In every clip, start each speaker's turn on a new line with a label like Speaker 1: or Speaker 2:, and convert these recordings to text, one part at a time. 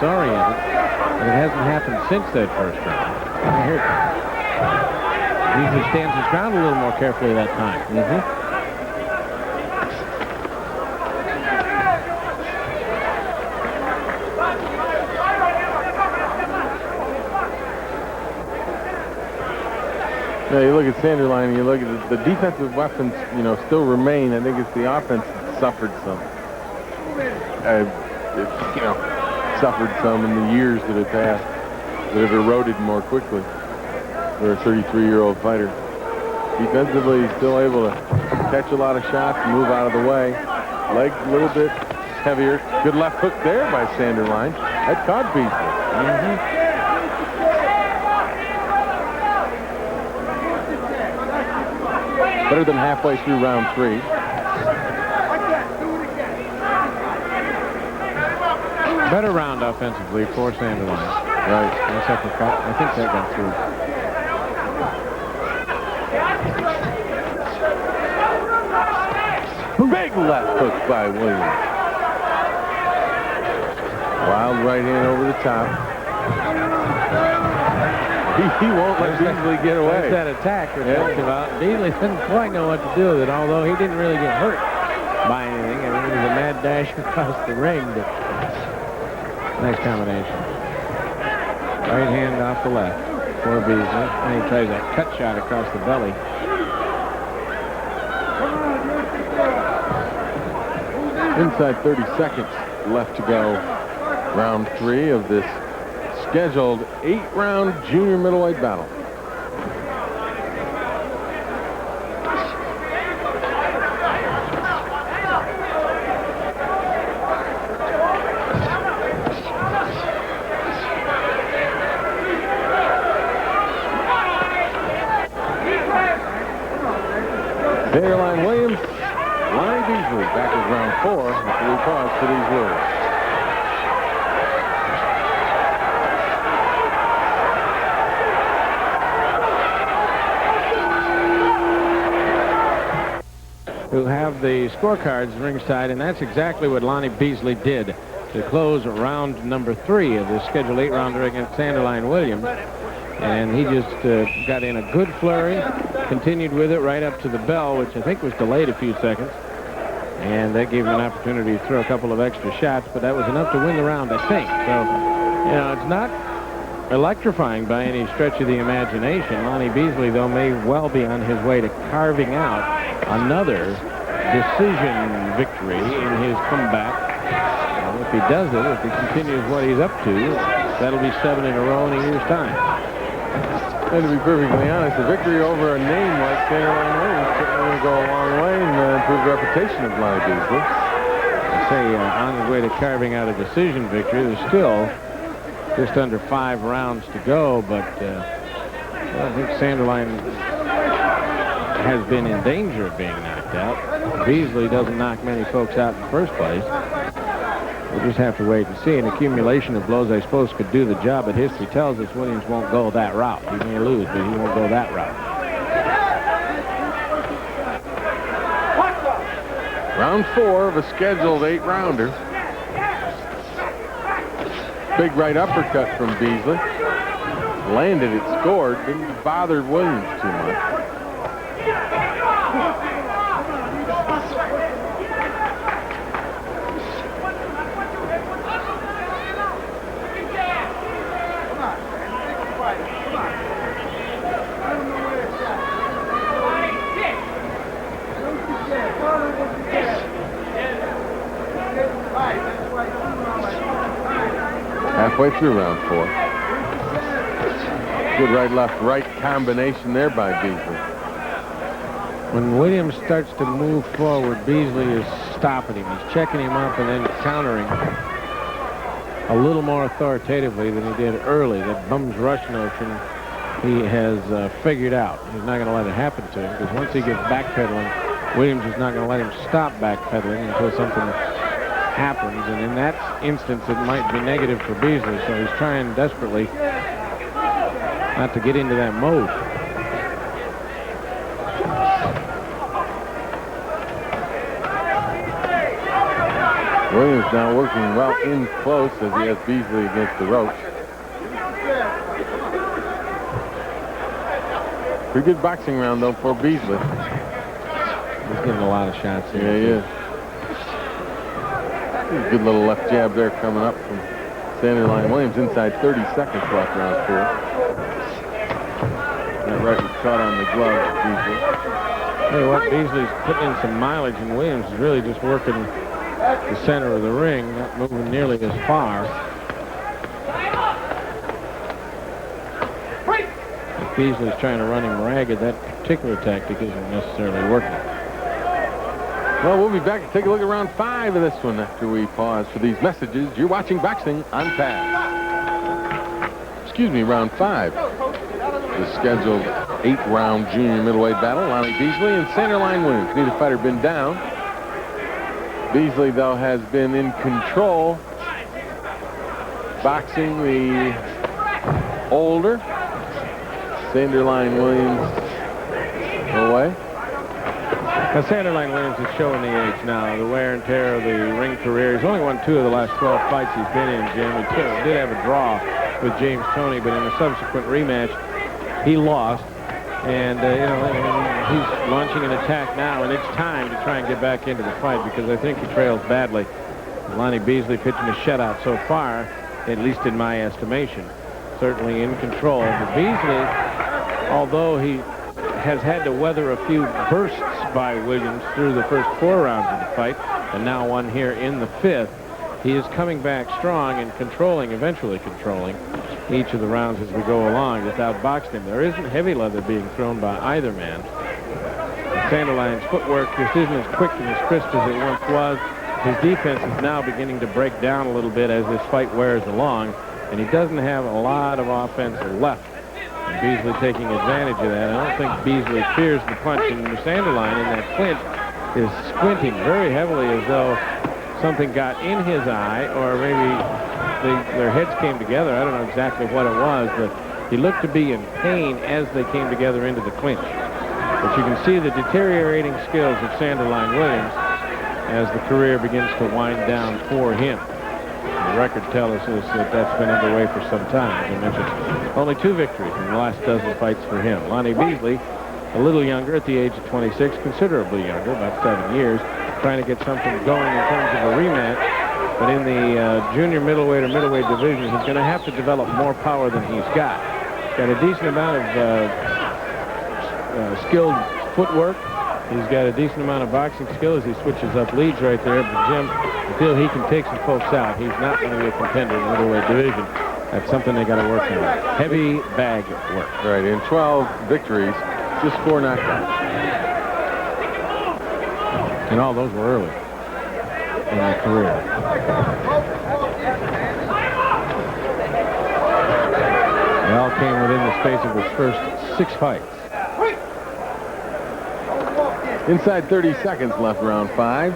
Speaker 1: disoriented, but it hasn't happened since that first round. And here it comes. Beasley stands his ground a little more carefully that time.
Speaker 2: Yeah, you look at Sanderline and you look at the defensive weapons, still remain. I think it's the offense that suffered some. Suffered some in the years that have passed, that have eroded more quickly for a 33-year-old fighter. Defensively, he's still able to catch a lot of shots, move out of the way. Legs a little bit heavier. Good left hook there by Sanderline. That caught Beasley. Better than halfway through round 3.
Speaker 1: Better round offensively for Sanderline.
Speaker 2: Right.
Speaker 1: I think that got through.
Speaker 2: Big left hook by Williams. Wild right hand over the top. He won't let Beasley get away.
Speaker 1: There's that attack we're talking about. Beasley didn't quite know what to do with it, although he didn't really get hurt by anything. I mean, it was a mad dash across the ring, but nice combination. Right hand off the left for Beasley. And he tries that cut shot across the belly.
Speaker 2: Inside 30 seconds left to go. Round 3 of this scheduled 8-round junior middleweight battle. Sanderline Williams, Lonnie Beasley back with round 4 after we pause for these words.
Speaker 1: Who have the scorecards ringside, and that's exactly what Lonnie Beasley did to close round number 3 of the scheduled 8-rounder against Sanderline Williams. And he just got in a good flurry, continued with it right up to the bell, which I think was delayed a few seconds. And that gave him an opportunity to throw a couple of extra shots, but that was enough to win the round, I think. So, it's not electrifying by any stretch of the imagination. Lonnie Beasley, though, may well be on his way to carving out another decision victory in his comeback. And if he does it, if he continues what he's up to, that'll be 7 in a row in a year's time.
Speaker 2: And to be perfectly honest, a victory over a name like Sanderline Williams is going to go a long way and improve the reputation of Lonnie Beasley.
Speaker 1: I say on his way to carving out a decision victory. There's still just under 5 rounds to go, but I think Sanderline has been in danger of being knocked out. Beasley doesn't knock many folks out in the first place. We'll just have to wait and see. An accumulation of blows, I suppose, could do the job, but history tells us Williams won't go that route. He may lose, but he won't go that route.
Speaker 2: Round 4 of a scheduled 8-rounder. Big right uppercut from Beasley. Landed it, scored, didn't bother Williams too much. Halfway through round 4. Good right, left, right combination there by Beasley.
Speaker 1: When Williams starts to move forward, Beasley is stopping him. He's checking him up and then countering a little more authoritatively than he did early. That bum's rush notion he has figured out. He's not going to let it happen to him, because once he gets backpedaling, Williams is not going to let him stop backpedaling until something happens, and in that instance it might be negative for Beasley, so he's trying desperately not to get into that mode.
Speaker 2: Williams now working well in close as he has Beasley against the ropes. Pretty good boxing round, though, for Beasley.
Speaker 1: He's getting a lot of shots here.
Speaker 2: Yeah, he is. Good little left jab there coming up from Sanderline Williams. Inside 30 seconds left, round 4. That right was caught on the glove of Beasley.
Speaker 1: Tell you what, Beasley's putting in some mileage, and Williams is really just working the center of the ring, not moving nearly as far. If Beasley's trying to run him ragged, that particular tactic isn't necessarily working.
Speaker 2: Well, we'll be back to take a look at round 5 of this one after we pause for these messages. You're watching Boxing on Pass. Excuse me, round 5. The scheduled 8-round junior middleweight battle. Lonnie Beasley and Sanderline Williams. Neither fighter been down. Beasley, though, has been in control. Boxing the older. Sanderline Williams away.
Speaker 1: Now, Sanderline Williams is showing the age now, the wear and tear of the ring career. He's only won 2 of the last 12 fights he's been in, Jim. He did have a draw with James Toney, but in a subsequent rematch, he lost. And, he's launching an attack now, and it's time to try and get back into the fight because I think he trails badly. Lonnie Beasley pitching a shutout so far, at least in my estimation. Certainly in control. But Beasley, although he has had to weather a few bursts by Williams through the first 4 rounds of the fight, and now one here in the 5th, he is coming back strong and eventually controlling each of the rounds as we go along. Just outboxed him. There isn't heavy leather being thrown by either man. Sanderline's footwork just isn't as quick and as crisp as it once was. His defense is now beginning to break down a little bit as this fight wears along, and he doesn't have a lot of offense left. And Beasley taking advantage of that. I don't think Beasley fears the punch, and Sanderline in that clinch is squinting very heavily as though something got in his eye, or maybe their heads came together. I don't know exactly what it was, but he looked to be in pain as they came together into the clinch. But you can see the deteriorating skills of Sanderline Williams as the career begins to wind down for him. The record tells us that that's been underway for some time. As I mentioned, only 2 victories in the last dozen fights for him. Lonnie Beasley, a little younger at the age of 26, considerably younger, about 7 years, trying to get something going in terms of a rematch. But in the junior middleweight or middleweight division, he's going to have to develop more power than he's got. Got a decent amount of skilled footwork. He's got a decent amount of boxing skill as he switches up leads right there. But Jim, until he can take some folks out, he's not going to be a contender in the middleweight division. That's something they got to work on. Heavy bag work.
Speaker 2: Right, in 12 victories, just 4 knockouts.
Speaker 1: And all those were early in their career. They all came within the space of his first 6 fights.
Speaker 2: Inside 30 seconds left, round 5.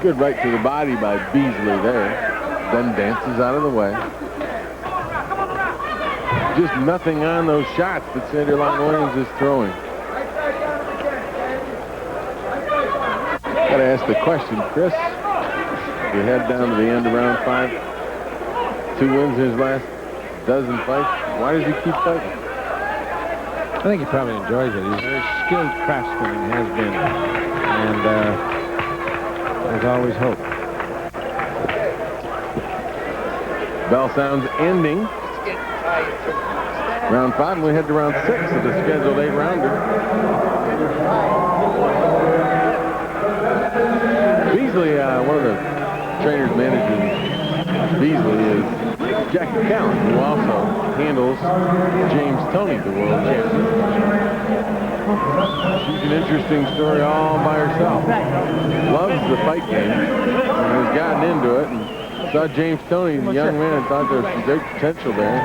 Speaker 2: Good right to the body by Beasley there. Then dances out of the way. Just nothing on those shots that Sanderline Williams is throwing. Got to ask the question, Chris. We head down to the end of round 5. 2 wins in his last dozen fights. Why does he keep fighting?
Speaker 1: I think he probably enjoys it. He's a very skilled craftsman and has been. And there's always hope.
Speaker 2: Bell sounds ending. Round 5, and we head to round 6 of the scheduled 8-rounder. Beasley, one of the trainers managing Beasley is Jackie Callan, who also handles James Toney, the world champion. She's an interesting story all by herself. Loves the fight game and has gotten into it and saw James Toney, the young man, and thought there was some great potential there.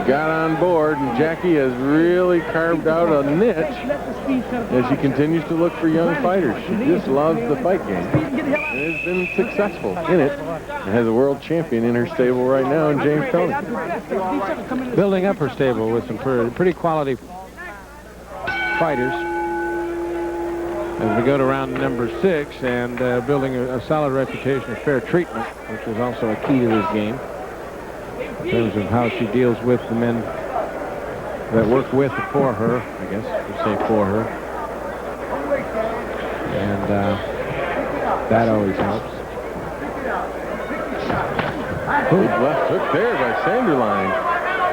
Speaker 2: Got on board, and Jackie has really carved out a niche as she continues to look for young fighters. She just loves the fight game and has been successful in it and has a world champion in her stable right now in James Toney.
Speaker 1: Building up her stable with some pretty quality fighters. as we go to round number 6 and building a solid reputation of fair treatment, which is also a key to this game in terms of how she deals with the men that work with or for her, I guess we say for her. And that always helps.
Speaker 2: Big left hook there by Sanderline.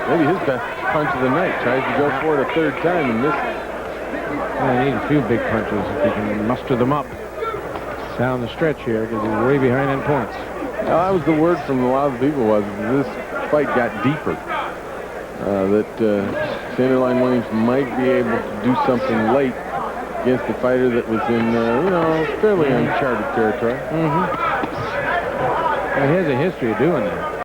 Speaker 2: Maybe his best punch of the night. Tries to go for it a third time and misses.
Speaker 1: Well, I need a few big punches if he can muster them up down the stretch here, because he's way behind in points.
Speaker 2: Well, that was the word from a lot of the people, was this fight got deeper. That Sanderline Williams might be able to do something late against a fighter that was in, fairly uncharted territory.
Speaker 1: Well, he has a history of doing that.